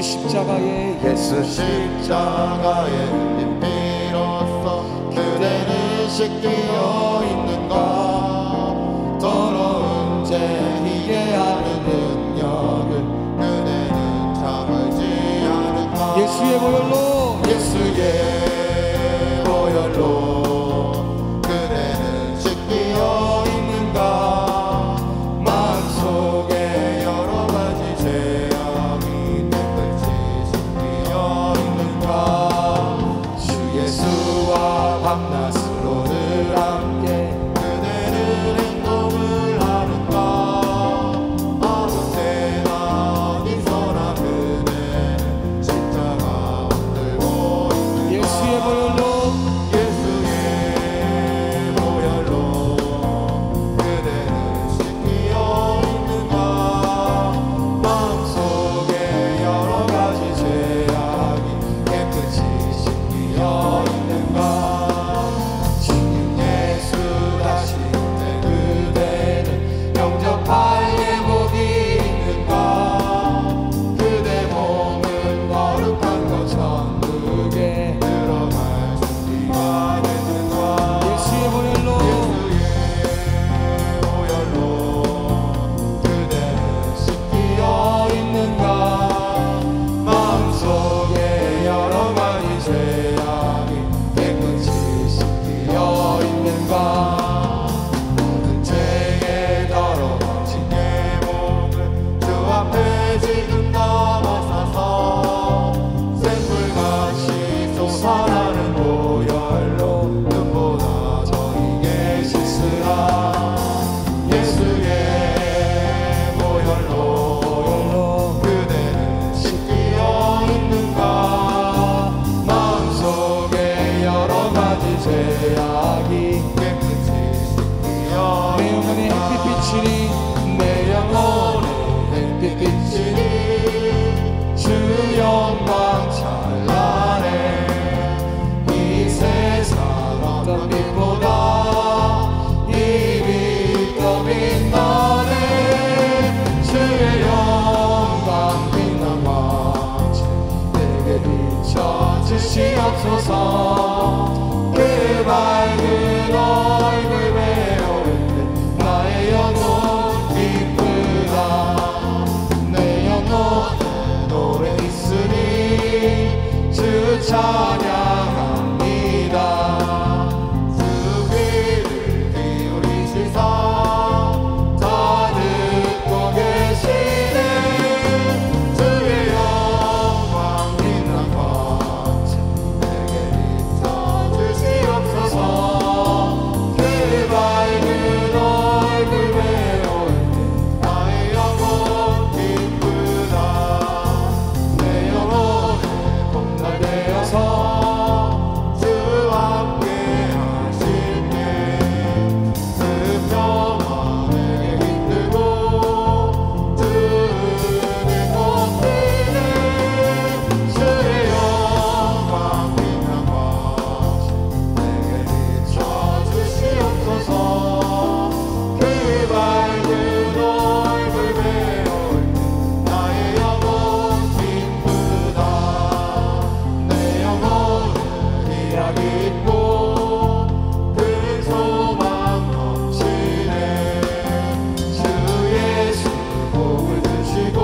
십자가의 예수 십자가의 흘린 피로써 그대는 씻기어 있는가. 더러운 죄 희게 하는 능력을 그대는 참을지 않을까. 예수의 보혈로 예수의 보혈로 그대는 씻기어 있는가. 마음속에 여러 가지 죄악이 깨끗이 씻기어 있는가. 주 예수와 밤낮으로 늘 함께 그대는 행동을 하는가. 아무 때나 어디서나 그대는 십자가 들고 있는가. 예수의 보혈로 그대는 씻기어 있는가. 마음속에 여러 가지 죄악이 깨끗이 씻기어 있는가. 주님 예수 다시 올 때 그대는 영접할 예복이 있는가. 그대 몸은 거룩한 것 천국에 들어갈 준비가 됐는가. 예수의 보혈로 그대는 씻기어 있는가. 마음속에 여러 가지 죄악이 깨끗이 씻기어 있는가. 모든 죄에 더러워진 내 몸을 주 앞에 지금 넘어서서 샘물같이 솟아나는 보혈로 눈보다 저에게 씻으라. 예수의 보혈로 그대는 씻기어 있는가. 마음속에 여러 가지 죄악이 깨끗이 씻기어 내 영혼의 햇빛 비치니 내 영혼의 햇빛 비치니 주 영광 찬란해. 이 세상 어떤 빛보다 이 빛 더 빛나네. 주의 영광 빛난 광채 내게 비춰주시옵소서. 그 밝은 얼굴 배울 때 나의 영혼 기쁘다. 내 영혼에 노래 있으니 주 찬양합니다. 주 귀를 기울이시사 다 듣고 계시네. 주의 영광 빛난 광채 내게 비춰주시옵소서. 그 밝은 얼굴 배울 때 나의 영혼 기쁘다. 내 영혼에 봄날 되어서 주 함께 하실게. 그 평화 내게 깃들고 주 은혜 꽃피네. 주의 영광 빛난 광채 내게 비춰주시옵소서. 그 밝은 얼굴 배울 때 나의 영혼 기쁘다. 내 영혼은 희락이 있고 큰 소망 넘치네. 주 예수 복을 주시고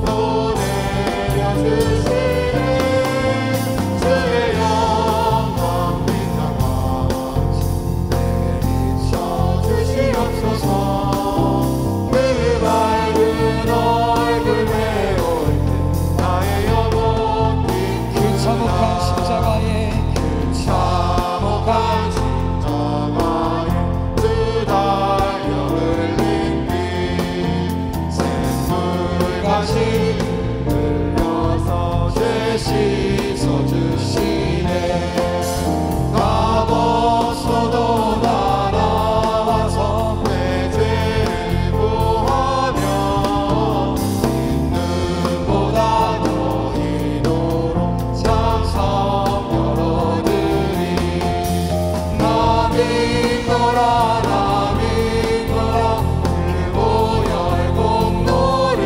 또 내려주시네. 주의 영광 빛난 광채 내게 비춰주시옵소서. 그 밝은 얼굴 배울 때 나의 영혼 그 참혹한 십자가의 참혹한 십자가에 주 달려 흘린 피 샘물같이 흘려서 죄 씻어주시네. 나 벗어도 나 나와서 내 죄를 구하며 있는보다 더 이도록 참성 열어드리. 나 믿노라 나 믿노라 그 보혈 공로를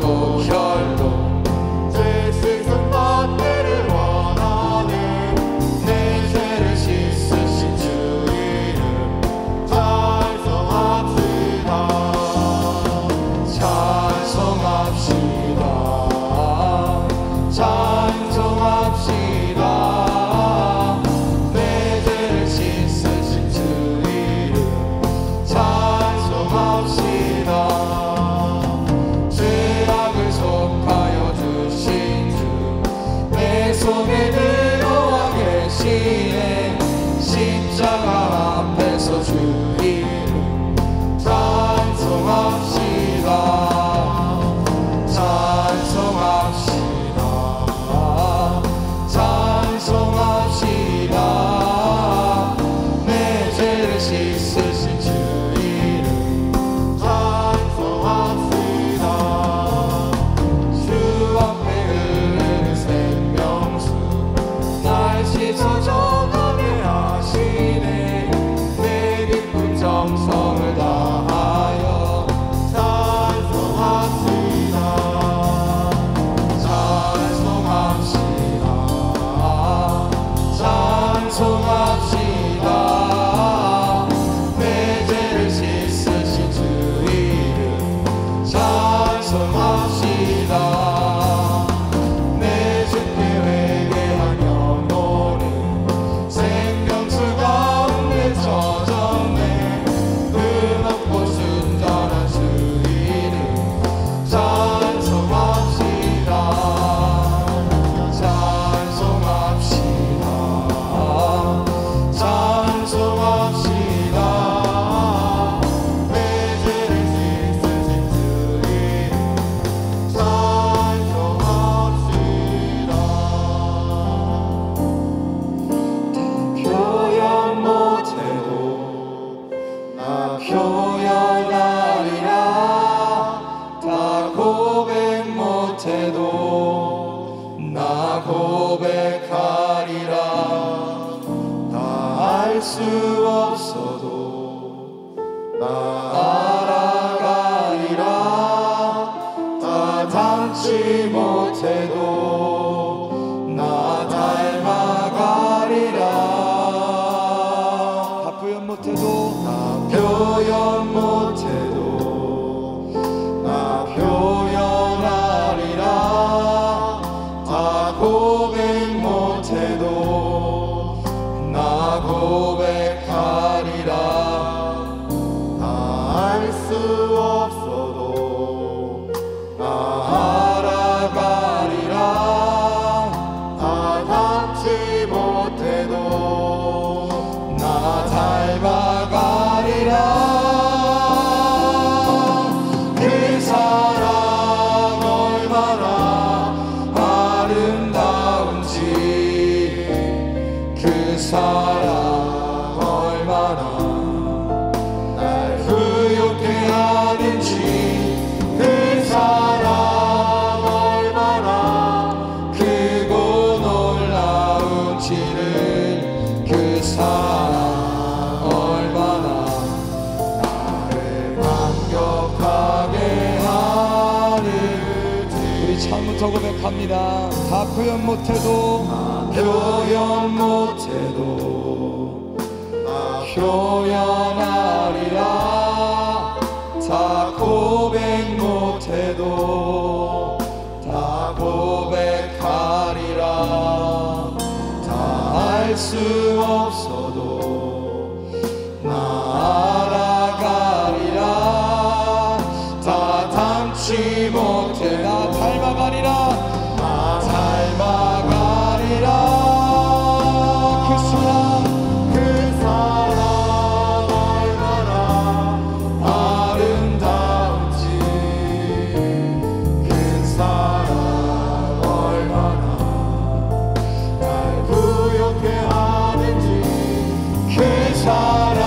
목혈로 죄 씻은 받기를 원하네. 내 죄를 씻으신 주 이름 찬송합시다. 찬송합시다. 찬송합시다. 내 죄를 씻으신 주 이름 찬송합시다. 죄악을 속하여 주신 주 내 속에 들어와 계시네. 십자가 앞에서 주 이름 찬송합시다. 찬송합시다. 찬송합시다. 내 죄를 씻으신 주 이름 찬송합시다. 주 앞에 흐르는 생명수 날 씻어 정하게 하시네. 내 깊은 정성을 다하여 찬송합시다. 찬송합시다. 찬송합시다. 내 죄를 씻으신 주 이름 찬송합시다. 내 주께 회개한 영혼은 생명수 가운데 젖었네. 금없고 순전한 주 이름 찬송합시다. 찬송합시다. 찬송합시다. 내 죄를 씻으신 주 이름 찬송합시다. 표현 못해도 나 표현하리라. 다 고백 못해도 나 고백하리라. 다 알 수 없어도 나 알아가리라. 다 닮지 못해도 나 닮아가리라. 다 표현 못해도 나 표현 못해도 나 표현하리라. 다 고백 못해도 나 고백하리라. 다 알 수 없어도 나 알아가리라. 다 닮지 못해도 나 닮아가리라. 그 사랑 얼마나 아름다운지, 그 사랑 얼마나 날 부욕해 하는지, 그 사랑 얼마나 크고 놀라운지를, 그 사랑 얼마나 나를 감격하게 하는지. 우리 처음부터 고백합니다. 다 표현 못해도 표현 못해도 표현하리라. 다 고백 못해도 다 고백하리라. 다 알 수 없어도 나 알아가리라. 다 닮지 못해 나 닮아가리라. 나 닮아가리라. 그 사랑 얼마나 아름다운지, 그 사랑 얼마나 날 부욕해 하는지 그 사랑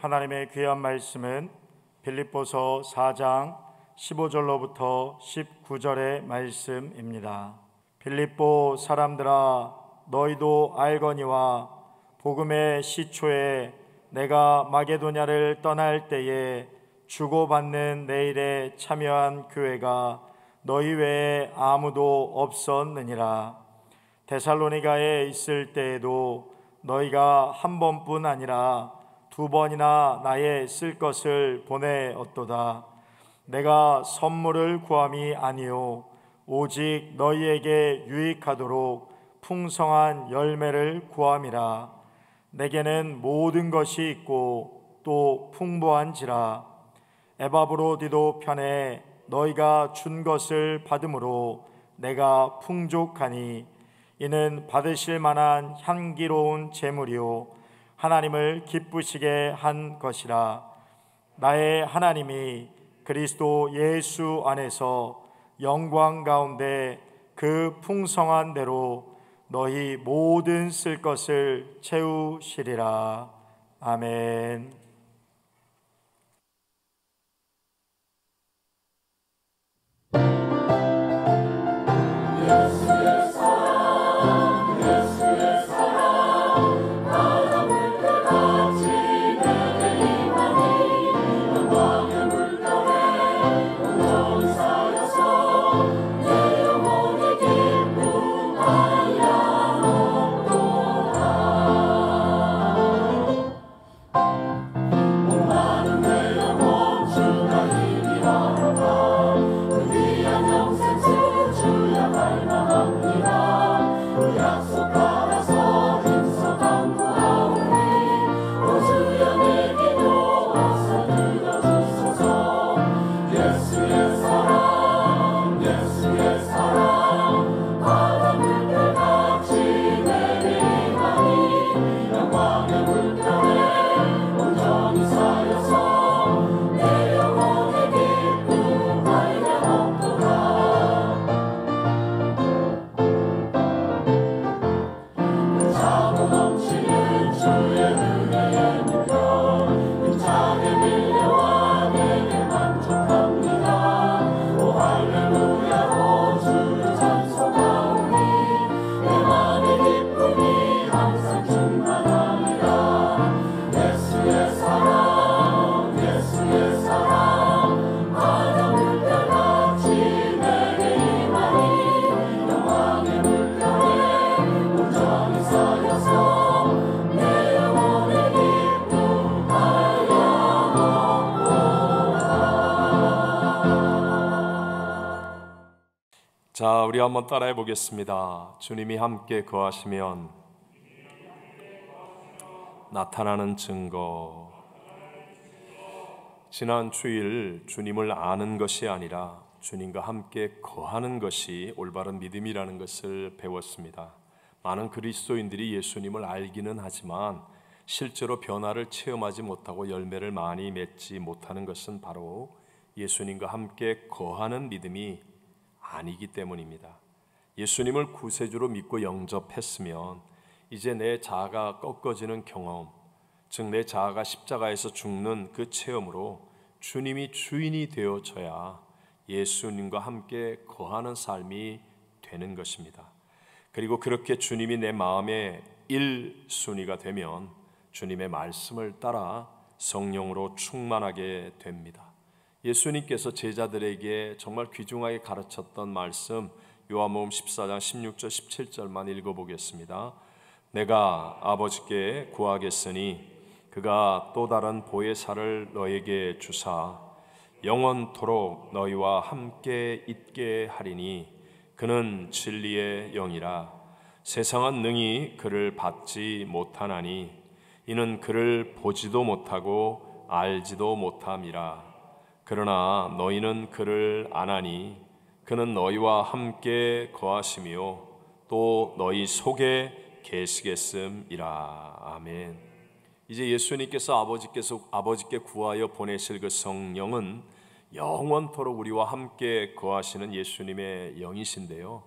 하나님의 귀한 말씀은 빌립보서 4장 15절로부터 19절의 말씀입니다. 빌립보 사람들아, 너희도 알거니와 복음의 시초에 내가 마게도냐를 떠날 때에 주고받는 내 일에 참여한 교회가 너희 외에 아무도 없었느니라. 데살로니가에 있을 때에도 너희가 한 번뿐 아니라 두 번이나 나의 쓸 것을 보내었도다. 내가 선물을 구함이 아니요 오직 너희에게 유익하도록 풍성한 열매를 구함이라. 내게는 모든 것이 있고 또 풍부한지라. 에바브로디도 편에 너희가 준 것을 받음으로 내가 풍족하니 이는 받으실 만한 향기로운 제물이요 하나님을 기쁘시게 한 것이라. 나의 하나님이 그리스도 예수 안에서 영광 가운데 그 풍성한 대로 너희 모든 쓸 것을 채우시리라. 아멘. 자, 우리 한번 따라해 보겠습니다. 주님이 함께 거하시면 나타나는 증거. 지난 주일 주님을 아는 것이 아니라 주님과 함께 거하는 것이 올바른 믿음이라는 것을 배웠습니다. 많은 그리스도인들이 예수님을 알기는 하지만 실제로 변화를 체험하지 못하고 열매를 많이 맺지 못하는 것은 바로 예수님과 함께 거하는 믿음이 아니기 때문입니다. 예수님을 구세주로 믿고 영접했으면 이제 내 자아가 꺾어지는 경험, 즉 내 자아가 십자가에서 죽는 그 체험으로 주님이 주인이 되어져야 예수님과 함께 거하는 삶이 되는 것입니다. 그리고 그렇게 주님이 내 마음의 1순위가 되면 주님의 말씀을 따라 성령으로 충만하게 됩니다. 예수님께서 제자들에게 정말 귀중하게 가르쳤던 말씀, 요한복음 14장 16절 17절만 읽어보겠습니다. 내가 아버지께 구하겠으니 그가 또 다른 보혜사를 너에게 주사 영원토록 너희와 함께 있게 하리니 그는 진리의 영이라. 세상은 능히 그를 받지 못하나니 이는 그를 보지도 못하고 알지도 못함이라. 그러나 너희는 그를 아나니 그는 너희와 함께 거하시며 또 너희 속에 계시겠음이라. 아멘. 이제 예수님께서 아버지께 구하여 보내실 그 성령은 영원토록 우리와 함께 거하시는 예수님의 영이신데요,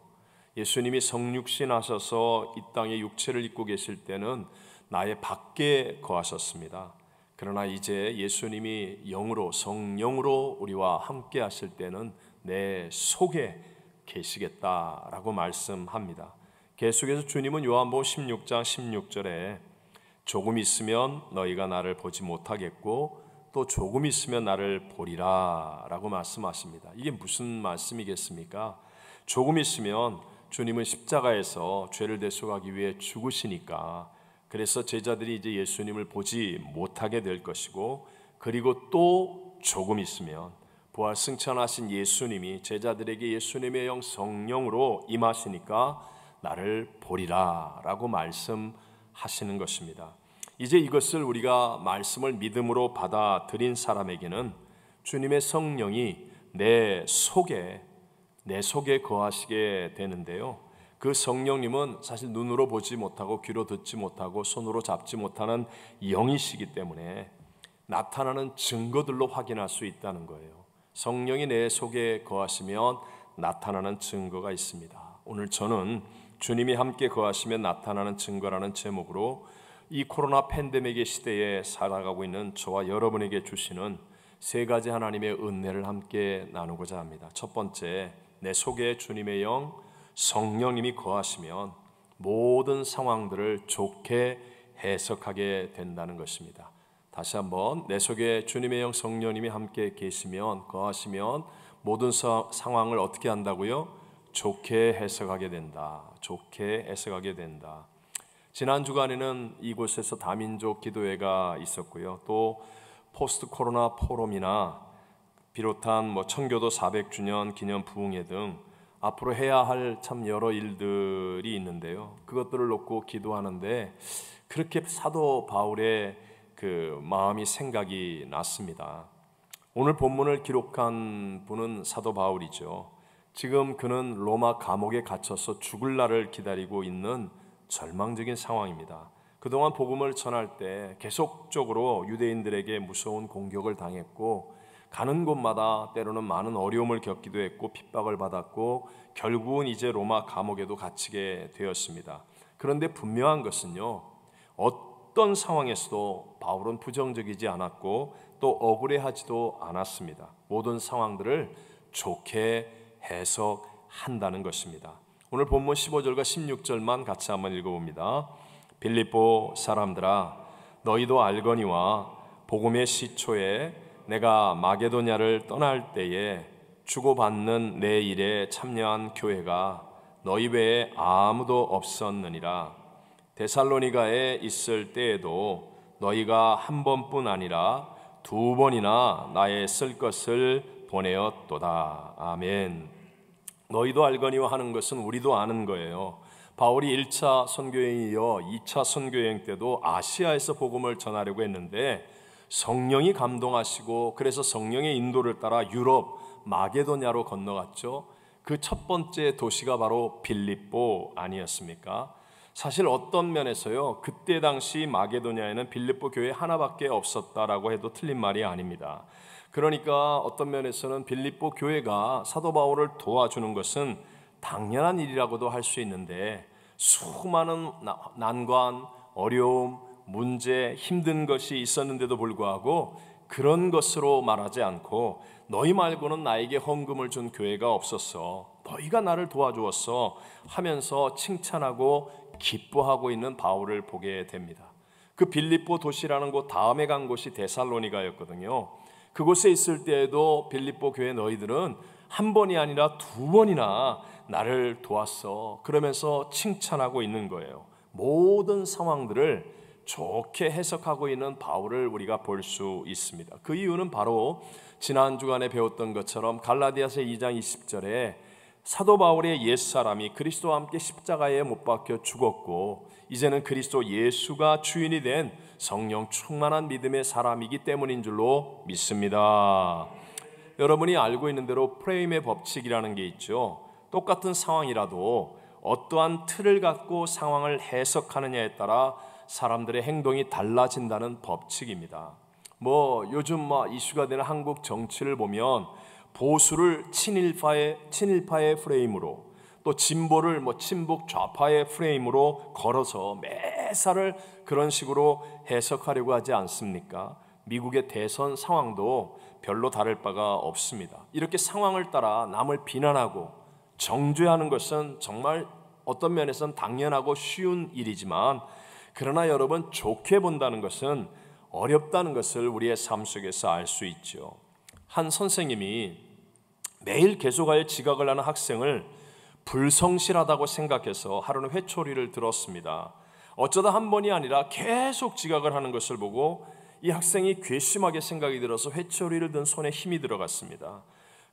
예수님이 성육신 하셔서 이 땅에 육체를 입고 계실 때는 나의 밖에 거하셨습니다. 그러나 이제 예수님이 영으로 성령으로 우리와 함께 하실 때는 내 속에 계시겠다라고 말씀합니다. 계속해서 주님은 요한복음 16장 16절에 조금 있으면 너희가 나를 보지 못하겠고 또 조금 있으면 나를 보리라 라고 말씀하십니다. 이게 무슨 말씀이겠습니까? 조금 있으면 주님은 십자가에서 죄를 대속하기 위해 죽으시니까, 그래서 제자들이 이제 예수님을 보지 못하게 될 것이고, 그리고 또 조금 있으면 부활 승천하신 예수님이 제자들에게 예수님의 영 성령으로 임하시니까 나를 보리라 라고 말씀하시는 것입니다. 이제 이것을 우리가 말씀을 믿음으로 받아들인 사람에게는 주님의 성령이 내 속에 거하시게 되는데요. 그 성령님은 사실 눈으로 보지 못하고 귀로 듣지 못하고 손으로 잡지 못하는 영이시기 때문에 나타나는 증거들로 확인할 수 있다는 거예요. 성령이 내 속에 거하시면 나타나는 증거가 있습니다. 오늘 저는 주님이 함께 거하시면 나타나는 증거라는 제목으로 이 코로나 팬데믹의 시대에 살아가고 있는 저와 여러분에게 주시는 세 가지 하나님의 은혜를 함께 나누고자 합니다. 첫 번째, 내 속에 주님의 영 성령님이 거하시면 모든 상황들을 좋게 해석하게 된다는 것입니다. 다시 한번, 내 속에 주님의 영 성령님이 함께 계시면, 거하시면 모든 상황을 어떻게 한다고요? 좋게 해석하게 된다. 좋게 해석하게 된다. 지난 주간에는 이곳에서 다민족 기도회가 있었고요. 또 포스트 코로나 포럼이나 비롯한 청교도 400주년 기념 부흥회 등 앞으로 해야 할 참 여러 일들이 있는데요. 그것들을 놓고 기도하는데 그렇게 사도 바울의 그 마음이 생각이 났습니다. 오늘 본문을 기록한 분은 사도 바울이죠. 지금 그는 로마 감옥에 갇혀서 죽을 날을 기다리고 있는 절망적인 상황입니다. 그동안 복음을 전할 때 계속적으로 유대인들에게 무서운 공격을 당했고, 가는 곳마다 때로는 많은 어려움을 겪기도 했고 핍박을 받았고, 결국은 이제 로마 감옥에도 갇히게 되었습니다. 그런데 분명한 것은요, 어떤 상황에서도 바울은 부정적이지 않았고 또 억울해하지도 않았습니다. 모든 상황들을 좋게 해석한다는 것입니다. 오늘 본문 15절과 16절만 같이 한번 읽어봅니다. 빌립보 사람들아, 너희도 알거니와 복음의 시초에 내가 마게도냐를 떠날 때에 주고받는 내 일에 참여한 교회가 너희 외에 아무도 없었느니라. 데살로니가에 있을 때에도 너희가 한 번뿐 아니라 두 번이나 나의 쓸 것을 보내었도다. 아멘. 너희도 알거니와 하는 것은 우리도 아는 거예요. 바울이 1차 선교여행에 이어 2차 선교여행 때도 아시아에서 복음을 전하려고 했는데 성령이 감동하시고, 그래서 성령의 인도를 따라 유럽 마게도냐로 건너갔죠. 그 첫 번째 도시가 바로 빌립보 아니었습니까? 사실 어떤 면에서요, 그때 당시 마게도냐에는 빌립보 교회 하나밖에 없었다라고 해도 틀린 말이 아닙니다. 그러니까 어떤 면에서는 빌립보 교회가 사도 바울을 도와주는 것은 당연한 일이라고도 할 수 있는데, 수많은 난관, 어려움, 문제, 힘든 것이 있었는데도 불구하고 그런 것으로 말하지 않고 너희 말고는 나에게 헌금을 준 교회가 없었어, 너희가 나를 도와주었어 하면서 칭찬하고 기뻐하고 있는 바울을 보게 됩니다. 그 빌립보 도시라는 곳 다음에 간 곳이 데살로니가였거든요. 그곳에 있을 때에도 빌립보 교회 너희들은 한 번이 아니라 두 번이나 나를 도왔어 그러면서 칭찬하고 있는 거예요. 모든 상황들을 좋게 해석하고 있는 바울을 우리가 볼 수 있습니다. 그 이유는 바로 지난 주간에 배웠던 것처럼 갈라디아서 2장 20절에 사도 바울의 옛사람이 그리스도와 함께 십자가에 못 박혀 죽었고 이제는 그리스도 예수가 주인이 된 성령 충만한 믿음의 사람이기 때문인 줄로 믿습니다. 여러분이 알고 있는 대로 프레임의 법칙이라는 게 있죠. 똑같은 상황이라도 어떠한 틀을 갖고 상황을 해석하느냐에 따라 사람들의 행동이 달라진다는 법칙입니다. 요즘 이슈가 되는 한국 정치를 보면 보수를 친일파의 프레임으로, 또 진보를 친북 좌파의 프레임으로 걸어서 매사를 그런 식으로 해석하려고 하지 않습니까? 미국의 대선 상황도 별로 다를 바가 없습니다. 이렇게 상황을 따라 남을 비난하고 정죄하는 것은 정말 어떤 면에서는 당연하고 쉬운 일이지만, 그러나 여러분, 좋게 본다는 것은 어렵다는 것을 우리의 삶 속에서 알 수 있죠. 한 선생님이 매일 계속하여 지각을 하는 학생을 불성실하다고 생각해서 하루는 회초리를 들었습니다. 어쩌다 한 번이 아니라 계속 지각을 하는 것을 보고 이 학생이 괘씸하게 생각이 들어서 회초리를 든 손에 힘이 들어갔습니다.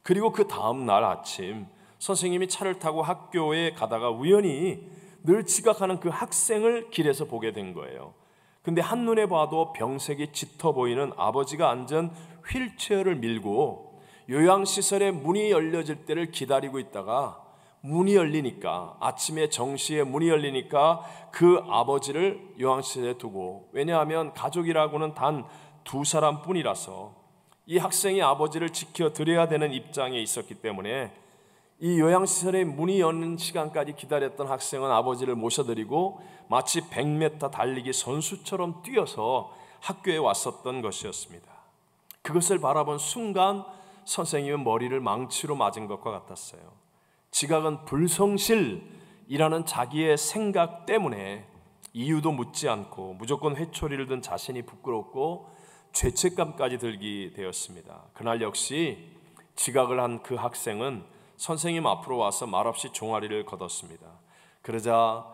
그리고 그 다음 날 아침 선생님이 차를 타고 학교에 가다가 우연히 늘 지각하는 그 학생을 길에서 보게 된 거예요. 근데 한눈에 봐도 병색이 짙어 보이는 아버지가 앉은 휠체어를 밀고 요양시설의 문이 열려질 때를 기다리고 있다가 문이 열리니까, 아침에 정시에 문이 열리니까 그 아버지를 요양시설에 두고, 왜냐하면 가족이라고는 단 2사람뿐이라서 이 학생이 아버지를 지켜드려야 되는 입장에 있었기 때문에 이 요양시설의 문이 여는 시간까지 기다렸던 학생은 아버지를 모셔드리고 마치 100m 달리기 선수처럼 뛰어서 학교에 왔었던 것이었습니다. 그것을 바라본 순간 선생님은 머리를 망치로 맞은 것과 같았어요. 지각은 불성실이라는 자기의 생각 때문에 이유도 묻지 않고 무조건 회초리를 든 자신이 부끄럽고 죄책감까지 들게 되었습니다. 그날 역시 지각을 한 그 학생은 선생님 앞으로 와서 말없이 종아리를 걷었습니다. 그러자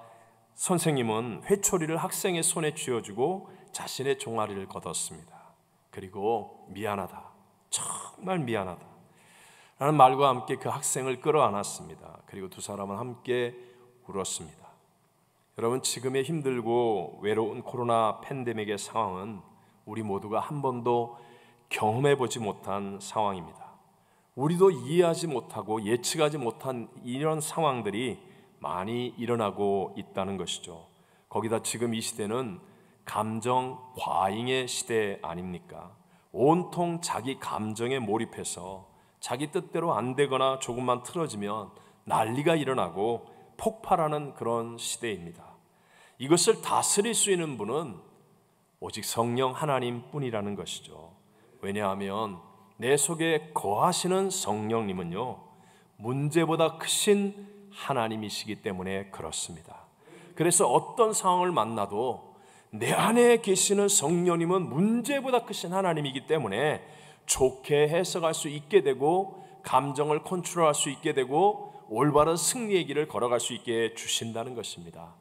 선생님은 회초리를 학생의 손에 쥐어주고 자신의 종아리를 걷었습니다. 그리고 미안하다, 정말 미안하다 라는 말과 함께 그 학생을 끌어안았습니다. 그리고 두 사람은 함께 울었습니다. 여러분, 지금의 힘들고 외로운 코로나 팬데믹의 상황은 우리 모두가 한 번도 경험해 보지 못한 상황입니다. 우리도 이해하지 못하고 예측하지 못한 이런 상황들이 많이 일어나고 있다는 것이죠. 거기다 지금 이 시대는 감정 과잉의 시대 아닙니까? 온통 자기 감정에 몰입해서 자기 뜻대로 안 되거나 조금만 틀어지면 난리가 일어나고 폭발하는 그런 시대입니다. 이것을 다스릴 수 있는 분은 오직 성령 하나님뿐이라는 것이죠. 왜냐하면 내 속에 거하시는 성령님은요, 문제보다 크신 하나님이시기 때문에 그렇습니다. 그래서 어떤 상황을 만나도 내 안에 계시는 성령님은 문제보다 크신 하나님이기 때문에 좋게 해석할 수 있게 되고 감정을 컨트롤할 수 있게 되고 올바른 승리의 길을 걸어갈 수 있게 주신다는 것입니다.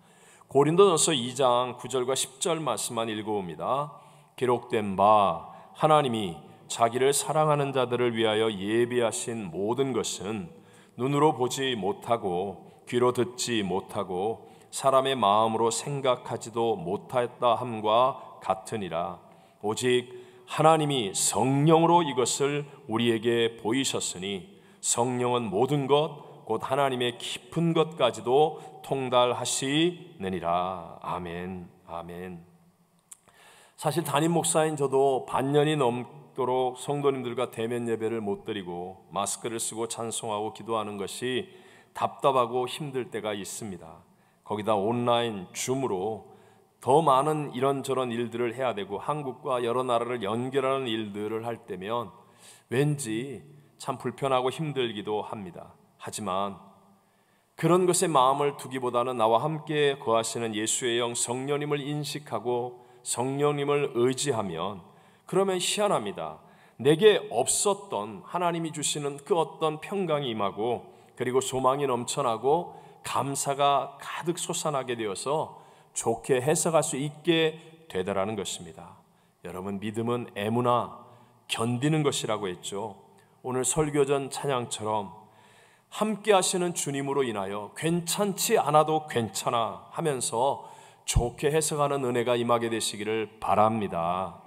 고린도전서 2장 9절과 10절 말씀만 읽어봅니다. 기록된 바 하나님이 자기를 사랑하는 자들을 위하여 예비하신 모든 것은 눈으로 보지 못하고 귀로 듣지 못하고 사람의 마음으로 생각하지도 못하였다 함과 같으니라. 오직 하나님이 성령으로 이것을 우리에게 보이셨으니 성령은 모든 것 곧 하나님의 깊은 것까지도 통달하시느니라. 아멘. 아멘. 사실 담임 목사인 저도 반년이 넘도록 성도님들과 대면 예배를 못 드리고 마스크를 쓰고 찬송하고 기도하는 것이 답답하고 힘들 때가 있습니다. 거기다 온라인 줌으로 더 많은 이런저런 일들을 해야 되고 한국과 여러 나라를 연결하는 일들을 할 때면 왠지 참 불편하고 힘들기도 합니다. 하지만 그런 것에 마음을 두기보다는 나와 함께 거하시는 예수의 영 성령님을 인식하고 성령님을 의지하면, 그러면 희한합니다. 내게 없었던 하나님이 주시는 그 어떤 평강이 임하고 그리고 소망이 넘쳐나고 감사가 가득 솟아나게 되어서 좋게 해석할 수 있게 되더라는 것입니다. 여러분, 믿음은 애무나 견디는 것이라고 했죠. 오늘 설교전 찬양처럼 함께 하시는 주님으로 인하여 괜찮지 않아도 괜찮아 하면서 좋게 해석하는 은혜가 임하게 되시기를 바랍니다.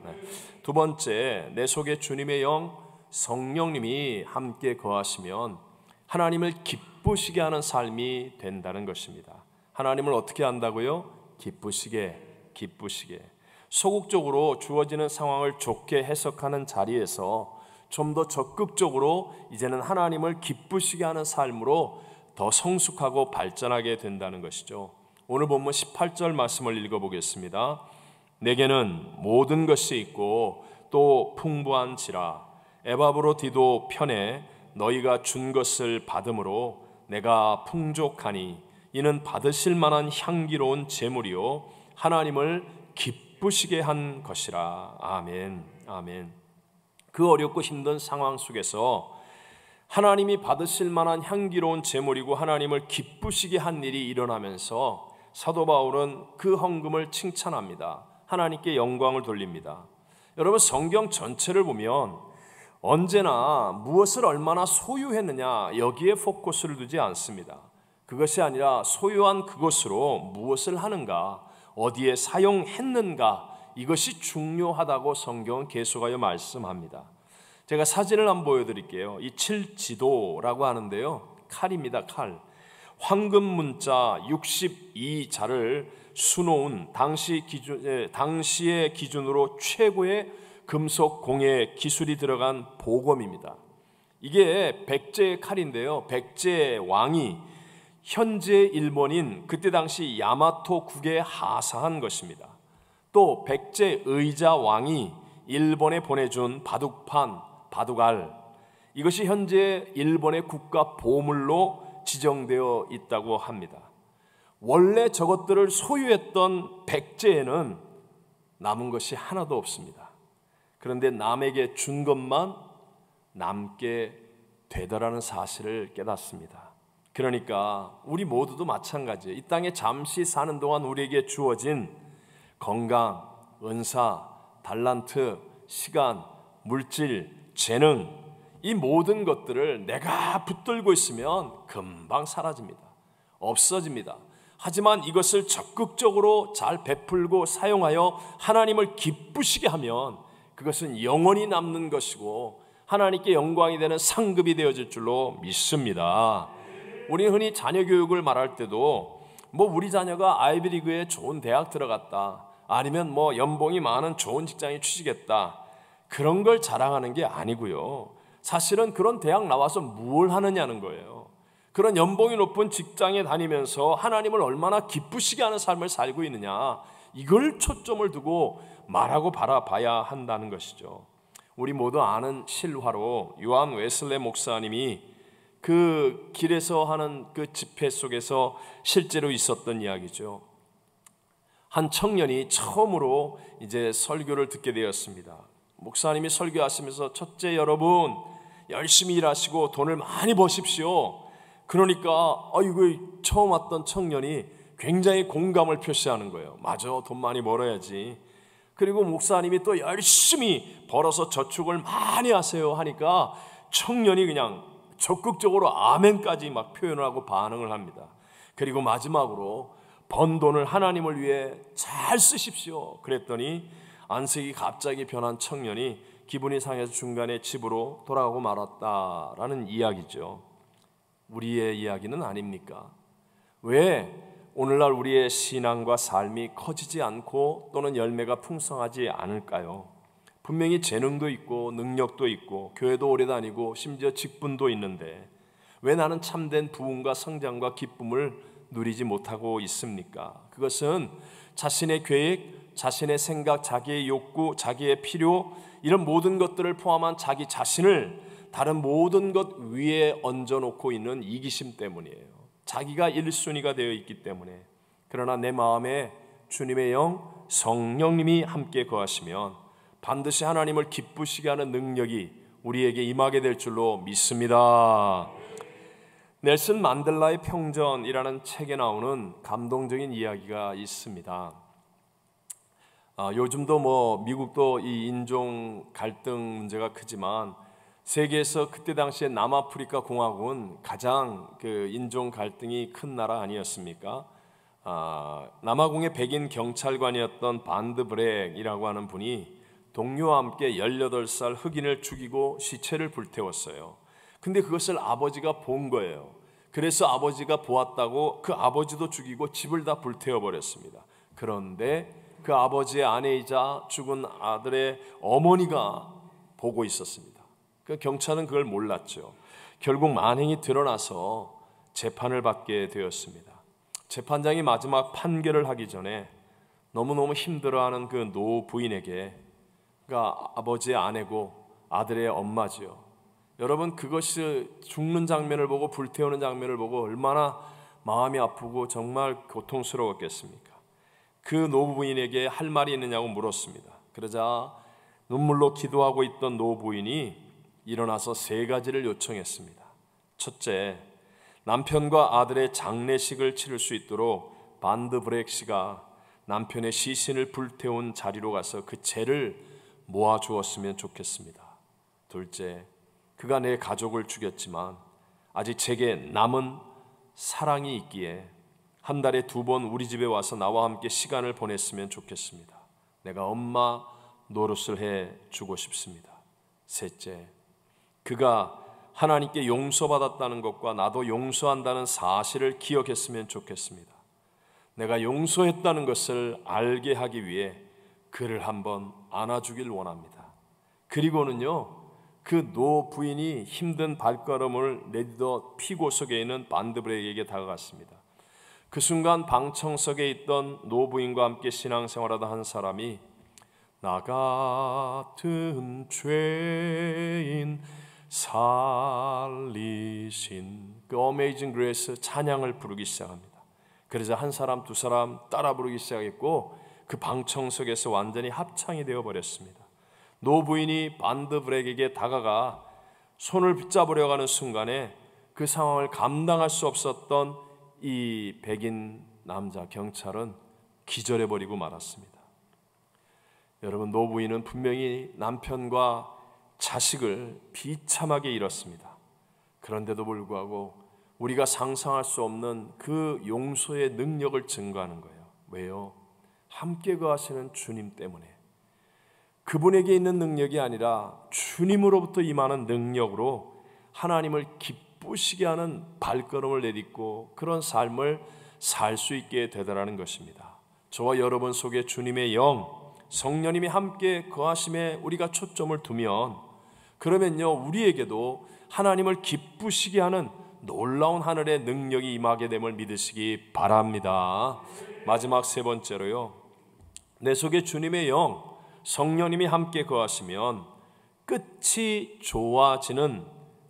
두 번째, 내 속에 주님의 영 성령님이 함께 거하시면 하나님을 기쁘시게 하는 삶이 된다는 것입니다. 하나님을 어떻게 한다고요? 기쁘시게. 소극적으로 주어지는 상황을 좋게 해석하는 자리에서 좀 더 적극적으로 이제는 하나님을 기쁘시게 하는 삶으로 더 성숙하고 발전하게 된다는 것이죠. 오늘 본문 18절 말씀을 읽어보겠습니다. 내게는 모든 것이 있고 또 풍부한지라. 에바브로디도 편에 너희가 준 것을 받음으로 내가 풍족하니 이는 받으실 만한 향기로운 제물이요 하나님을 기쁘시게 한 것이라. 아멘. 아멘. 그 어렵고 힘든 상황 속에서 하나님이 받으실 만한 향기로운 제물이고 하나님을 기쁘시게 한 일이 일어나면서 사도 바울은 그 헌금을 칭찬합니다. 하나님께 영광을 돌립니다. 여러분, 성경 전체를 보면 언제나 무엇을 얼마나 소유했느냐 여기에 포커스를 두지 않습니다. 그것이 아니라 소유한 그것으로 무엇을 하는가, 어디에 사용했는가, 이것이 중요하다고 성경은 계속하여 말씀합니다. 제가 사진을 한번 보여드릴게요. 이 칠지도라고 하는데요, 칼입니다. 칼. 황금 문자 62자를 수놓은 당시의 기준으로 최고의 금속 공예 기술이 들어간 보검입니다. 이게 백제의 칼인데요, 백제 왕이 현재 일본인 그때 당시 야마토국에 하사한 것입니다. 또 백제 의자 왕이 일본에 보내준 바둑판, 바둑알, 이것이 현재 일본의 국가 보물로 지정되어 있다고 합니다. 원래 저것들을 소유했던 백제에는 남은 것이 하나도 없습니다. 그런데 남에게 준 것만 남게 되더라는 사실을 깨닫습니다. 그러니까 우리 모두도 마찬가지예요. 이 땅에 잠시 사는 동안 우리에게 주어진 건강, 은사, 달란트, 시간, 물질, 재능, 이 모든 것들을 내가 붙들고 있으면 금방 사라집니다. 없어집니다. 하지만 이것을 적극적으로 잘 베풀고 사용하여 하나님을 기쁘시게 하면 그것은 영원히 남는 것이고 하나님께 영광이 되는 상급이 되어질 줄로 믿습니다. 우리 흔히 자녀 교육을 말할 때도 우리 자녀가 아이비리그에 좋은 대학 들어갔다, 아니면 연봉이 많은 좋은 직장에 취직했다, 그런 걸 자랑하는 게 아니고요. 사실은 그런 대학 나와서 뭘 하느냐는 거예요. 그런 연봉이 높은 직장에 다니면서 하나님을 얼마나 기쁘시게 하는 삶을 살고 있느냐, 이걸 초점을 두고 말하고 바라봐야 한다는 것이죠. 우리 모두 아는 실화로 요한 웨슬레 목사님이 그 길에서 하는 그 집회 속에서 실제로 있었던 이야기죠. 한 청년이 처음으로 이제 설교를 듣게 되었습니다. 목사님이 설교하시면서 첫째, 여러분 열심히 일하시고 돈을 많이 버십시오. 그러니까 이거 처음 왔던 청년이 굉장히 공감을 표시하는 거예요. 맞아, 돈 많이 벌어야지. 그리고 목사님이 또 열심히 벌어서 저축을 많이 하세요 하니까 청년이 그냥 적극적으로 아멘까지 막 표현을 하고 반응을 합니다. 그리고 마지막으로 번 돈을 하나님을 위해 잘 쓰십시오 그랬더니 안색이 갑자기 변한 청년이 기분이 상해서 중간에 집으로 돌아가고 말았다라는 이야기죠. 우리의 이야기는 아닙니까? 왜 오늘날 우리의 신앙과 삶이 커지지 않고 또는 열매가 풍성하지 않을까요? 분명히 재능도 있고 능력도 있고 교회도 오래 다니고 심지어 직분도 있는데 왜 나는 참된 부흥과 성장과 기쁨을 누리지 못하고 있습니까? 그것은 자신의 계획, 자신의 생각, 자기의 욕구, 자기의 필요, 이런 모든 것들을 포함한 자기 자신을 다른 모든 것 위에 얹어놓고 있는 이기심 때문이에요. 자기가 1순위가 되어 있기 때문에. 그러나 내 마음에 주님의 영 성령님이 함께 거하시면 반드시 하나님을 기쁘시게 하는 능력이 우리에게 임하게 될 줄로 믿습니다. 넬슨 만델라의 평전이라는 책에 나오는 감동적인 이야기가 있습니다. 요즘도 미국도 이 인종 갈등 문제가 크지만 세계에서 그때 당시에 남아프리카 공화국은 가장 그 인종 갈등이 큰 나라 아니었습니까? 남아공의 백인 경찰관이었던 반드 브렉이라고 하는 분이 동료와 함께 18살 흑인을 죽이고 시체를 불태웠어요. 근데 그것을 아버지가 본 거예요. 그래서 아버지가 보았다고 그 아버지도 죽이고 집을 다 불태워버렸습니다. 그런데 그 아버지의 아내이자 죽은 아들의 어머니가 보고 있었습니다. 그 경찰은 그걸 몰랐죠. 결국 만행이 드러나서 재판을 받게 되었습니다. 재판장이 마지막 판결을 하기 전에 너무너무 힘들어하는 그 노 부인에게 아버지의 아내고 아들의 엄마지요. 여러분, 그것이 죽는 장면을 보고 불태우는 장면을 보고 얼마나 마음이 아프고 정말 고통스러웠겠습니까? 그 노부인에게 할 말이 있느냐고 물었습니다. 그러자 눈물로 기도하고 있던 노부인이 일어나서 3가지를 요청했습니다. 첫째, 남편과 아들의 장례식을 치를 수 있도록 반드 브렉 씨가 남편의 시신을 불태운 자리로 가서 그 재를 모아 주었으면 좋겠습니다. 둘째, 그가 내 가족을 죽였지만 아직 제게 남은 사랑이 있기에 한 달에 2번 우리 집에 와서 나와 함께 시간을 보냈으면 좋겠습니다. 내가 엄마 노릇을 해 주고 싶습니다. 셋째, 그가 하나님께 용서받았다는 것과 나도 용서한다는 사실을 기억했으면 좋겠습니다. 내가 용서했다는 것을 알게 하기 위해 그를 한번 안아주길 원합니다. 그리고는요, 그 노부인이 힘든 발걸음을 내딛어 피고석에 있는 반드브렉에게 다가갔습니다. 그 순간 방청석에 있던 노부인과 함께 신앙생활하던 한 사람이 나 같은 죄인 살리신 그 어메이징 그레이스 찬양을 부르기 시작합니다. 그래서 한 사람, 2사람 따라 부르기 시작했고 그 방청석에서 완전히 합창이 되어버렸습니다. 노부인이 반드브렉에게 다가가 손을 붙잡으려 하는 순간에 그 상황을 감당할 수 없었던 이 백인 남자 경찰은 기절해버리고 말았습니다. 여러분, 노부인은 분명히 남편과 자식을 비참하게 잃었습니다. 그런데도 불구하고 우리가 상상할 수 없는 그 용서의 능력을 증거하는 거예요. 왜요? 함께 거하시는 주님 때문에. 그분에게 있는 능력이 아니라 주님으로부터 임하는 능력으로 하나님을 기쁘시게 하는 발걸음을 내딛고 그런 삶을 살 수 있게 되더라는 것입니다. 저와 여러분 속에 주님의 영, 성령님이 함께 거하심에 우리가 초점을 두면, 그러면요, 우리에게도 하나님을 기쁘시게 하는 놀라운 하늘의 능력이 임하게 됨을 믿으시기 바랍니다. 마지막 3번째로요, 내 속에 주님의 영, 성령님이 함께 거하시면 끝이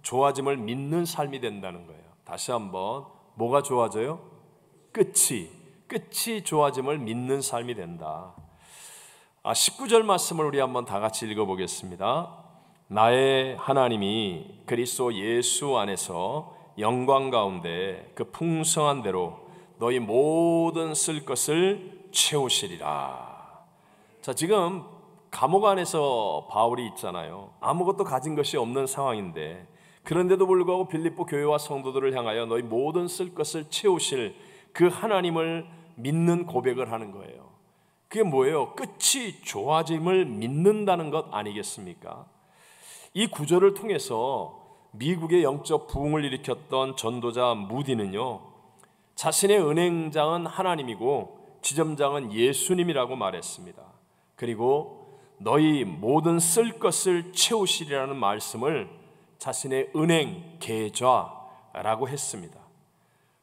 좋아짐을 믿는 삶이 된다는 거예요. 다시 한번, 뭐가 좋아져요? 끝이 좋아짐을 믿는 삶이 된다. 19절 말씀을 우리 한번 다 같이 읽어보겠습니다. 나의 하나님이 그리스도 예수 안에서 영광 가운데 그 풍성한 대로 너희 모든 쓸 것을 채우시리라. 자, 지금 감옥 안에서 바울이 있잖아요. 아무것도 가진 것이 없는 상황인데, 그런데도 불구하고 빌립보 교회와 성도들을 향하여 너희 모든 쓸 것을 채우실 그 하나님을 믿는 고백을 하는 거예요. 그게 뭐예요? 끝이 좋아짐을 믿는다는 것 아니겠습니까? 이 구절을 통해서 미국의 영적 부흥을 일으켰던 전도자 무디는요, 자신의 은행장은 하나님이고 지점장은 예수님이라고 말했습니다. 그리고 너희 모든 쓸 것을 채우시리라는 말씀을 자신의 은행 계좌라고 했습니다.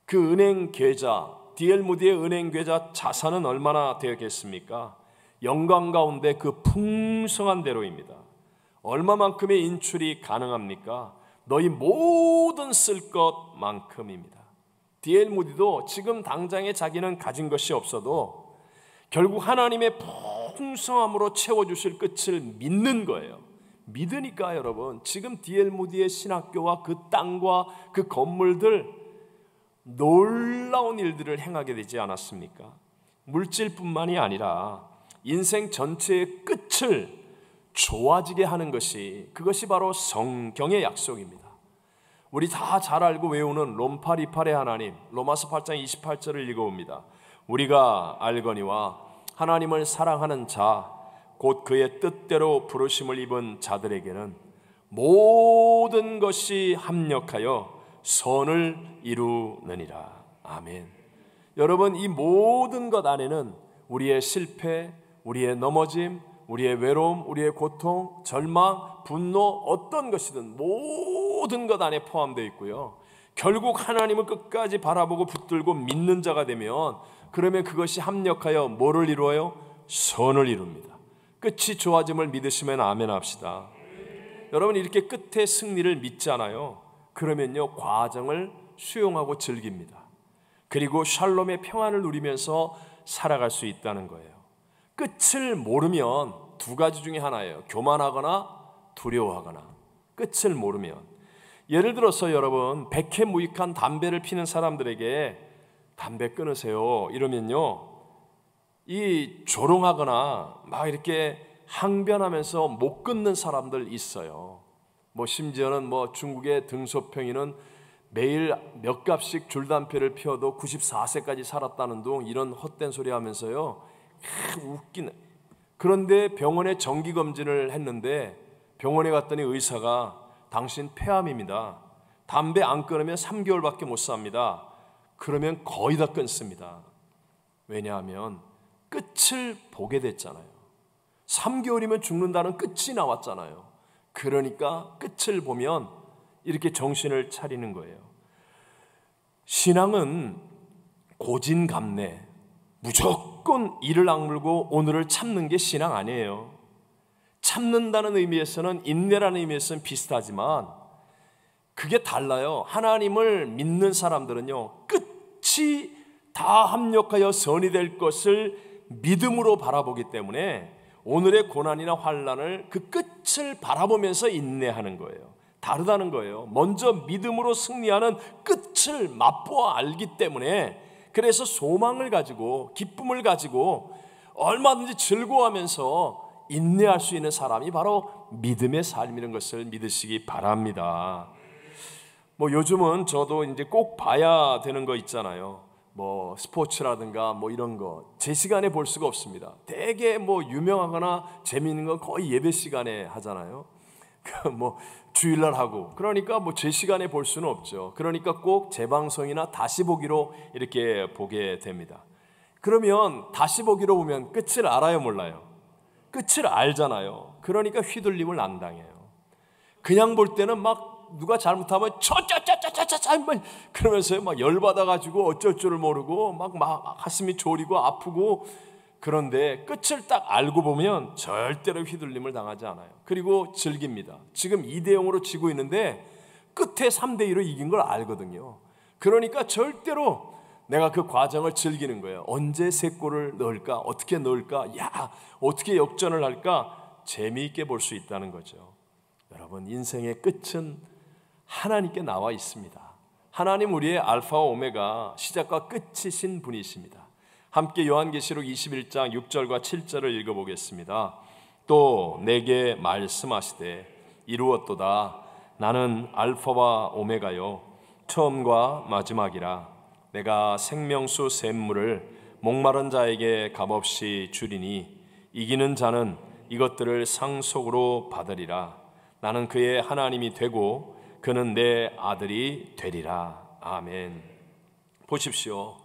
그 은행 계좌, D.L. 무디의 은행 계좌 자산은 얼마나 되었겠습니까? 영광 가운데 그 풍성한 대로입니다. 얼마만큼의 인출이 가능합니까? 너희 모든 쓸 것만큼입니다. D.L. 무디도 지금 당장에 자기는 가진 것이 없어도 결국 하나님의 풍성함으로 채워주실 끝을 믿는 거예요. 믿으니까 여러분, 지금 D.L. 무디의 신학교와 그 땅과 그 건물들, 놀라운 일들을 행하게 되지 않았습니까? 물질뿐만이 아니라 인생 전체의 끝을 좋아지게 하는 것이, 그것이 바로 성경의 약속입니다. 우리 다 잘 알고 외우는 롬파리팔의 하나님, 로마서 8장 28절을 읽어봅니다. 우리가 알거니와 하나님을 사랑하는 자, 곧 그의 뜻대로 부르심을 입은 자들에게는 모든 것이 합력하여 선을 이루느니라. 아멘. 여러분, 이 모든 것 안에는 우리의 실패, 우리의 넘어짐, 우리의 외로움, 우리의 고통, 절망, 분노, 어떤 것이든 모든 것 안에 포함되어 있고요. 결국 하나님을 끝까지 바라보고 붙들고 믿는 자가 되면, 그러면 그것이 합력하여 뭐를 이루어요? 선을 이룹니다. 끝이 좋아짐을 믿으시면 아멘 합시다. 여러분, 이렇게 끝의 승리를 믿잖아요. 그러면요, 과정을 수용하고 즐깁니다. 그리고 샬롬의 평안을 누리면서 살아갈 수 있다는 거예요. 끝을 모르면 두 가지 중에 하나예요. 교만하거나 두려워하거나. 끝을 모르면. 예를 들어서 여러분, 백해무익한 담배를 피는 사람들에게 담배 끊으세요 이러면요, 이 조롱하거나 막 이렇게 항변하면서 못 끊는 사람들 있어요. 뭐 심지어는 뭐 중국의 등소평이는 매일 몇 갑씩 줄담배를 피워도 94세까지 살았다는 둥, 이런 헛된 소리 하면서요, 웃기는. 그런데 병원에 정기검진을 했는데 병원에 갔더니 의사가 당신 폐암입니다. 담배 안 끊으면 3개월밖에 못 삽니다. 그러면 거의 다 끊습니다. 왜냐하면 끝을 보게 됐잖아요. 3개월이면 죽는다는 끝이 나왔잖아요. 그러니까 끝을 보면 이렇게 정신을 차리는 거예요. 신앙은 고진감래, 무조건 이를 악물고 오늘을 참는 게 신앙 아니에요. 참는다는 의미에서는, 인내라는 의미에서는 비슷하지만 그게 달라요. 하나님을 믿는 사람들은요, 끝이 다 합력하여 선이 될 것을 믿음으로 바라보기 때문에 오늘의 고난이나 환난을 그 끝을 바라보면서 인내하는 거예요. 다르다는 거예요. 먼저 믿음으로 승리하는 끝을 맛보아 알기 때문에, 그래서 소망을 가지고 기쁨을 가지고 얼마든지 즐거워하면서 인내할 수 있는 사람이 바로 믿음의 삶이라는 것을 믿으시기 바랍니다. 뭐 요즘은 저도 이제 꼭 봐야 되는 거 있잖아요. 뭐 스포츠라든가 뭐 이런 거 제 시간에 볼 수가 없습니다. 되게 뭐 유명하거나 재미있는 건 거의 예배 시간에 하잖아요. 뭐 주일날 하고, 그러니까 뭐 제 시간에 볼 수는 없죠. 그러니까 꼭 재방송이나 다시 보기로 이렇게 보게 됩니다. 그러면 다시 보기로 보면 끝을 알아요, 몰라요? 끝을 알잖아요. 그러니까 휘둘림을 안 당해요. 그냥 볼 때는 막 누가 잘못하면 차차차차차차 그러면서 막 열받아가지고 어쩔 줄을 모르고 막 가슴이 졸이고 아프고, 그런데 끝을 딱 알고 보면 절대로 휘둘림을 당하지 않아요. 그리고 즐깁니다. 지금 2대0으로 지고 있는데 끝에 3대2로 이긴 걸 알거든요. 그러니까 절대로 내가 그 과정을 즐기는 거예요. 언제 세 골을 넣을까? 어떻게 넣을까? 야, 어떻게 역전을 할까? 재미있게 볼 수 있다는 거죠. 여러분, 인생의 끝은 하나님께 나와 있습니다. 하나님 우리의 알파와 오메가, 시작과 끝이신 분이십니다. 함께 요한계시록 21장 6절과 7절을 읽어보겠습니다. 또 내게 말씀하시되 이루었도다. 나는 알파와 오메가요, 처음과 마지막이라. 내가 생명수 샘물을 목마른 자에게 값없이 주리니 이기는 자는 이것들을 상속으로 받으리라. 나는 그의 하나님이 되고 그는 내 아들이 되리라. 아멘. 보십시오.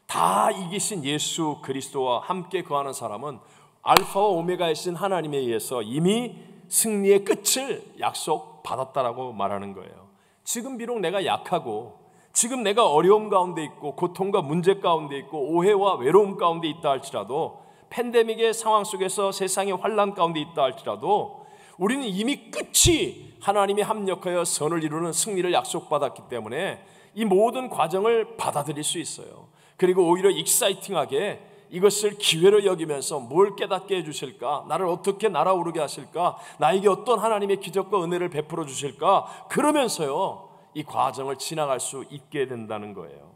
다 이기신 예수 그리스도와 함께 거하는 사람은 알파와 오메가이신 하나님에 의해서 이미 승리의 끝을 약속받았다라고 말하는 거예요. 지금 비록 내가 약하고, 지금 내가 어려움 가운데 있고 고통과 문제 가운데 있고 오해와 외로움 가운데 있다 할지라도, 팬데믹의 상황 속에서 세상의 환난 가운데 있다 할지라도, 우리는 이미 끝이 하나님이 합력하여 선을 이루는 승리를 약속받았기 때문에 이 모든 과정을 받아들일 수 있어요. 그리고 오히려 익사이팅하게 이것을 기회로 여기면서 뭘 깨닫게 해주실까? 나를 어떻게 날아오르게 하실까? 나에게 어떤 하나님의 기적과 은혜를 베풀어 주실까? 그러면서요, 이 과정을 지나갈 수 있게 된다는 거예요.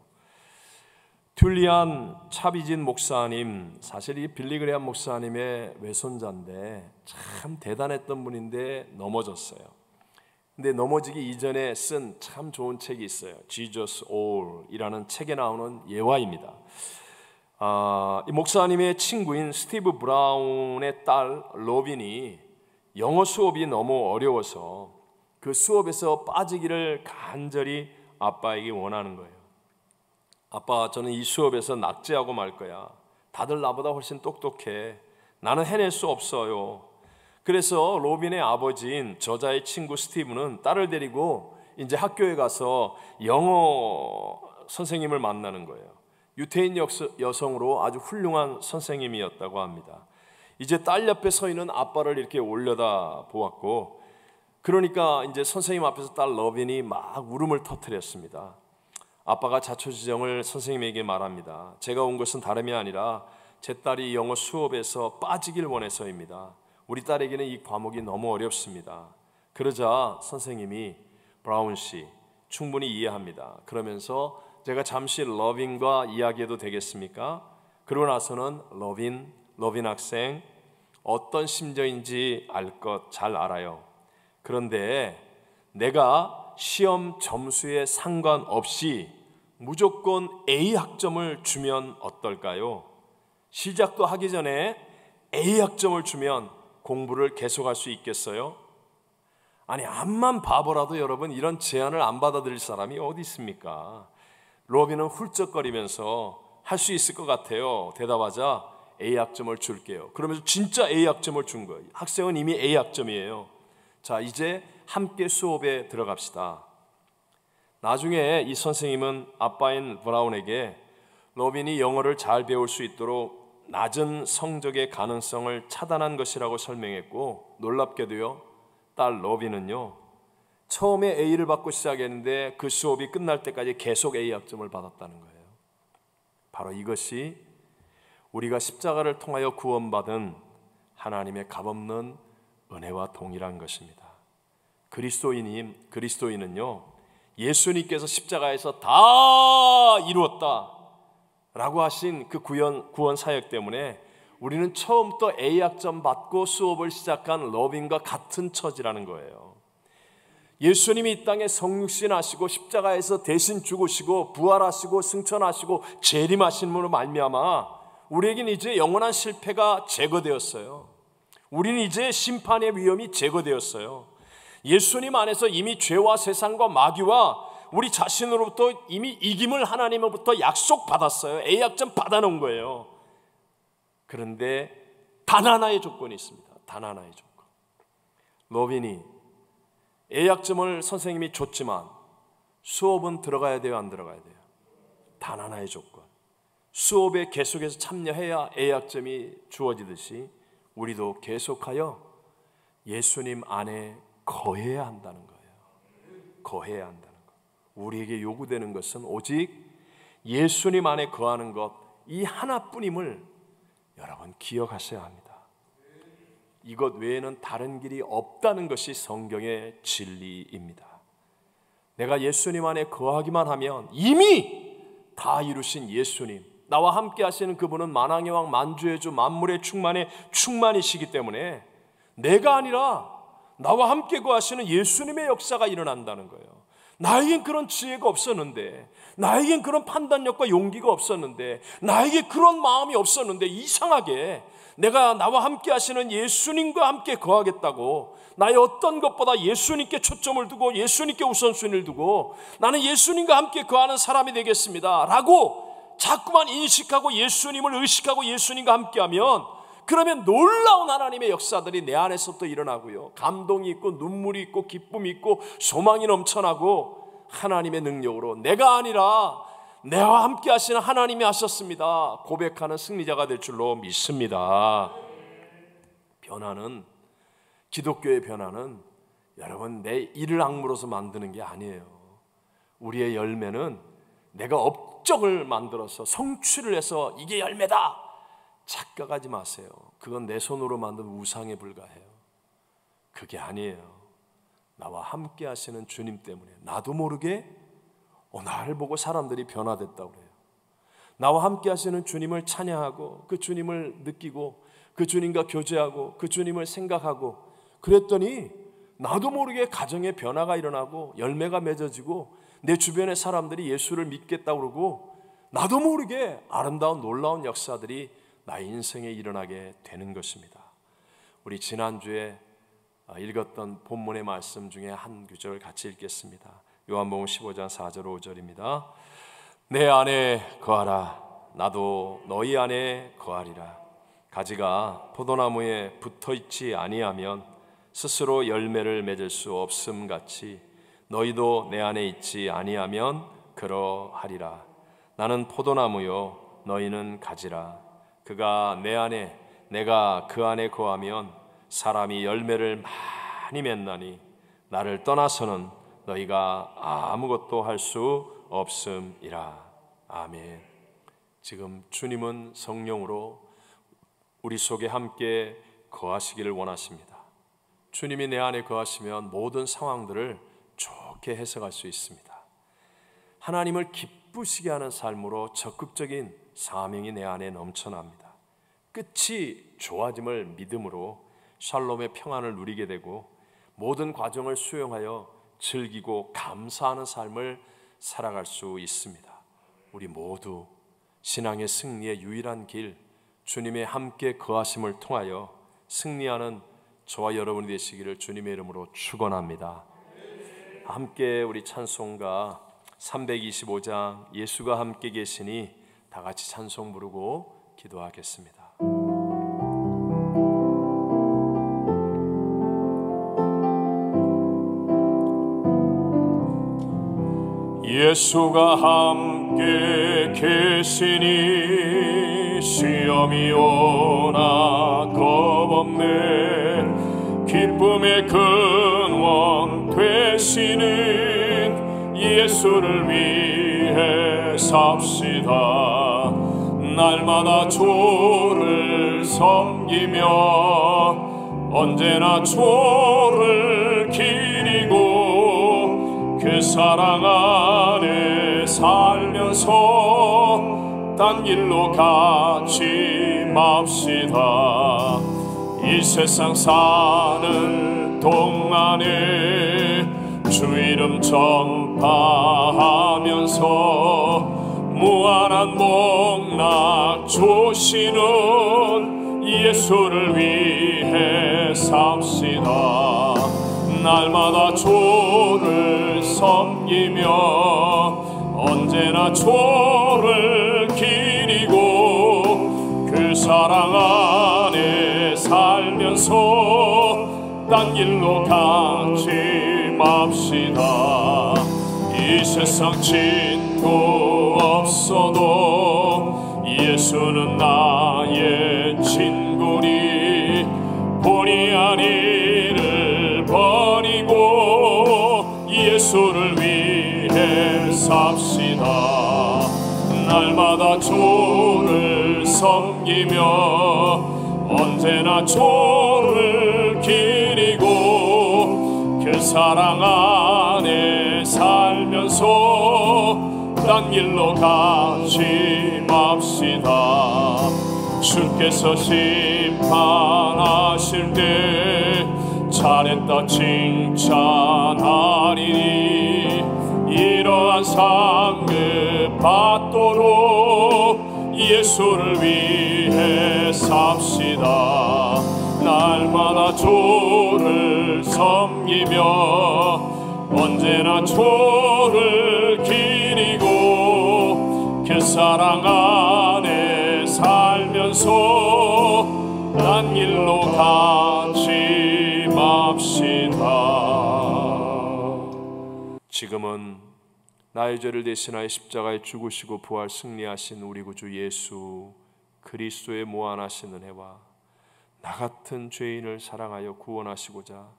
툴리안 차비진 목사님, 사실 이 빌리 그레이엄 목사님의 외손자인데 참 대단했던 분인데 넘어졌어요. 근데 넘어지기 이전에 쓴 참 좋은 책이 있어요. Jesus All이라는 책에 나오는 예화입니다. 이 목사님의 친구인 스티브 브라운의 딸 로빈이 영어 수업이 너무 어려워서 그 수업에서 빠지기를 간절히 아빠에게 원하는 거예요. 아빠, 저는 이 수업에서 낙제하고 말 거야. 다들 나보다 훨씬 똑똑해. 나는 해낼 수 없어요. 그래서 로빈의 아버지인 저자의 친구 스티브는 딸을 데리고 이제 학교에 가서 영어 선생님을 만나는 거예요. 유태인 여성으로 아주 훌륭한 선생님이었다고 합니다. 이제 딸 옆에 서 있는 아빠를 이렇게 올려다 보았고, 그러니까 이제 선생님 앞에서 딸 러빈이 막 울음을 터뜨렸습니다. 아빠가 자초지정을 선생님에게 말합니다. 제가 온 것은 다름이 아니라 제 딸이 영어 수업에서 빠지길 원해서입니다. 우리 딸에게는 이 과목이 너무 어렵습니다. 그러자 선생님이 브라운 씨, 충분히 이해합니다. 그러면서 제가 잠시 러빈과 이야기해도 되겠습니까? 그러고 나서는 러빈 학생 어떤 심정인지 알 것 잘 알아요. 그런데 내가 시험 점수에 상관없이 무조건 A 학점을 주면 어떨까요? 시작도 하기 전에 A 학점을 주면 공부를 계속할 수 있겠어요? 아니, 암만 바보라도 여러분 이런 제안을 안 받아들일 사람이 어디 있습니까? 로빈은 훌쩍거리면서 할 수 있을 것 같아요. 대답하자 A 학점을 줄게요. 그러면서 진짜 A 학점을 준 거예요. 학생은 이미 A 학점이에요. 자, 이제 함께 수업에 들어갑시다. 나중에 이 선생님은 아빠인 브라운에게 로빈이 영어를 잘 배울 수 있도록 낮은 성적의 가능성을 차단한 것이라고 설명했고, 놀랍게도요, 딸 로빈은요, 처음에 A를 받고 시작했는데 그 수업이 끝날 때까지 계속 A 학점을 받았다는 거예요. 바로 이것이 우리가 십자가를 통하여 구원받은 하나님의 값없는 은혜와 동일한 것입니다. 그리스도인은요, 예수님께서 십자가에서 다 이루었다 라고 하신 그 구원 사역 때문에 우리는 처음부터 A 학점 받고 수업을 시작한 러빈과 같은 처지라는 거예요. 예수님이 이 땅에 성육신하시고 십자가에서 대신 죽으시고 부활하시고 승천하시고 재림하심으로 말미암아 우리에겐 이제 영원한 실패가 제거되었어요. 우리는 이제 심판의 위험이 제거되었어요. 예수님 안에서 이미 죄와 세상과 마귀와 우리 자신으로부터 이미 이김을 하나님으로부터 약속받았어요. A 학점 받아놓은 거예요. 그런데 단 하나의 조건이 있습니다. 단 하나의 조건. 로빈이 A 학점을 선생님이 줬지만 수업은 들어가야 돼요, 안 들어가야 돼요? 단 하나의 조건. 수업에 계속해서 참여해야 A 학점이 주어지듯이 우리도 계속하여 예수님 안에 거해야 한다는 거예요. 거해야 한다는 것. 우리에게 요구되는 것은 오직 예수님 안에 거하는 것, 이 하나뿐임을 여러분 기억하셔야 합니다. 이것 외에는 다른 길이 없다는 것이 성경의 진리입니다. 내가 예수님 안에 거하기만 하면 이미 다 이루신 예수님, 나와 함께 하시는 그분은 만왕의 왕, 만주의 주, 만물의 충만이시기 때문에 내가 아니라 나와 함께 거하시는 예수님의 역사가 일어난다는 거예요. 나에겐 그런 지혜가 없었는데, 나에겐 그런 판단력과 용기가 없었는데, 나에게 그런 마음이 없었는데, 이상하게 내가 나와 함께 하시는 예수님과 함께 거하겠다고 나의 어떤 것보다 예수님께 초점을 두고 예수님께 우선순위를 두고 나는 예수님과 함께 거하는 사람이 되겠습니다 라고 자꾸만 인식하고 예수님을 의식하고 예수님과 함께하면, 그러면 놀라운 하나님의 역사들이 내 안에서부터 일어나고요, 감동이 있고 눈물이 있고 기쁨이 있고 소망이 넘쳐나고 하나님의 능력으로 내가 아니라 내와 함께 하시는 하나님이 하셨습니다 고백하는 승리자가 될 줄로 믿습니다. 변화는, 기독교의 변화는 여러분 내 이를 악물어서 만드는 게 아니에요. 우리의 열매는 내가 업적을 만들어서 성취를 해서 이게 열매다 착각하지 마세요. 그건 내 손으로 만든 우상에 불과해요. 그게 아니에요. 나와 함께 하시는 주님 때문에 나도 모르게 나를 보고 사람들이 변화됐다고 그래요. 나와 함께 하시는 주님을 찬양하고 그 주님을 느끼고 그 주님과 교제하고 그 주님을 생각하고 그랬더니 나도 모르게 가정에 변화가 일어나고 열매가 맺어지고 내 주변의 사람들이 예수를 믿겠다고 그러고 나도 모르게 아름다운 놀라운 역사들이 나의 인생에 일어나게 되는 것입니다. 우리 지난주에 읽었던 본문의 말씀 중에 한 구절 같이 읽겠습니다. 요한복음 15장 4절 5절입니다. 내 안에 거하라. 나도 너희 안에 거하리라. 가지가 포도나무에 붙어있지 아니하면 스스로 열매를 맺을 수 없음 같이 너희도 내 안에 있지 아니하면 그러하리라. 나는 포도나무요 너희는 가지라. 그가 내 안에 내가 그 안에 거하면 사람이 열매를 많이 맺나니 나를 떠나서는 너희가 아무것도 할 수 없음이라. 아멘. 지금 주님은 성령으로 우리 속에 함께 거하시기를 원하십니다. 주님이 내 안에 거하시면 모든 상황들을 좋게 해석할 수 있습니다. 하나님을 기쁘시게 하는 삶으로 적극적인 사명이 내 안에 넘쳐납니다. 끝이 좋아짐을 믿음으로 샬롬의 평안을 누리게 되고 모든 과정을 수용하여 즐기고 감사하는 삶을 살아갈 수 있습니다. 우리 모두 신앙의 승리의 유일한 길, 주님의 함께 거하심을 통하여 승리하는 저와 여러분이 되시기를 주님의 이름으로 축원합니다. 함께 우리 찬송가 325장 예수가 함께 계시니 다 같이 찬송 부르고 기도하겠습니다. 예수가 함께 계시니 시험이 오나 겁없네. 기쁨의 근원 되시는 예수를 위해 삽시다. 날마다 주를 섬기며 언제나 주를 기리고 그 사랑 안에 살면서 딴 길로 가지 맙시다. 이 세상 사는 동안에 주 이름 전파하면서 무한한 복락 주시는 예수를 위해 삽시다. 날마다 주를 섬기며 언제나 주를 기리고 그 사랑 안에 살면서 딴 길로 가지 맙시다. 이 세상 친구 없어도 예수는 나의 친구니 본의 아니를 버리고 예수를 위해 삽시다. 날마다 주를 섬기며 언제나 주를 기리고 그 사랑 안에 살면서 딴 길로 가지 맙시다. 주께서 심판하실 때 잘했다 칭찬하리니 이러한 상급 받도록 예수를 위해 삽시다. 날마다 주를 섬기며 언제나 주를 기리고 그 사랑 안에 살면서 딴 길로 가지 맙시다. 지금은 나의 죄를 대신하여 십자가에 죽으시고 부활 승리하신 우리 구주 예수 그리스도의 무한하신 은혜와 나 같은 죄인을 사랑하여 구원하시고자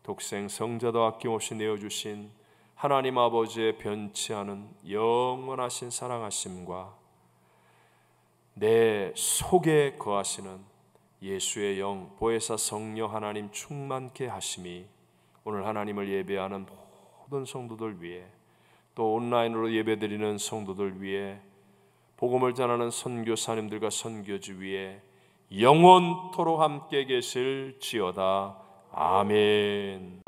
독생 성자도 아낌없이 내어주신 하나님 아버지의 변치 않은 영원하신 사랑하심과 내 속에 거하시는 예수의 영 보혜사 성령 하나님 충만케 하심이 오늘 하나님을 예배하는 모든 성도들 위해 또 온라인으로 예배드리는 성도들 위해 복음을 전하는 선교사님들과 선교주 위에 영원토록 함께 계실지어다. 아멘.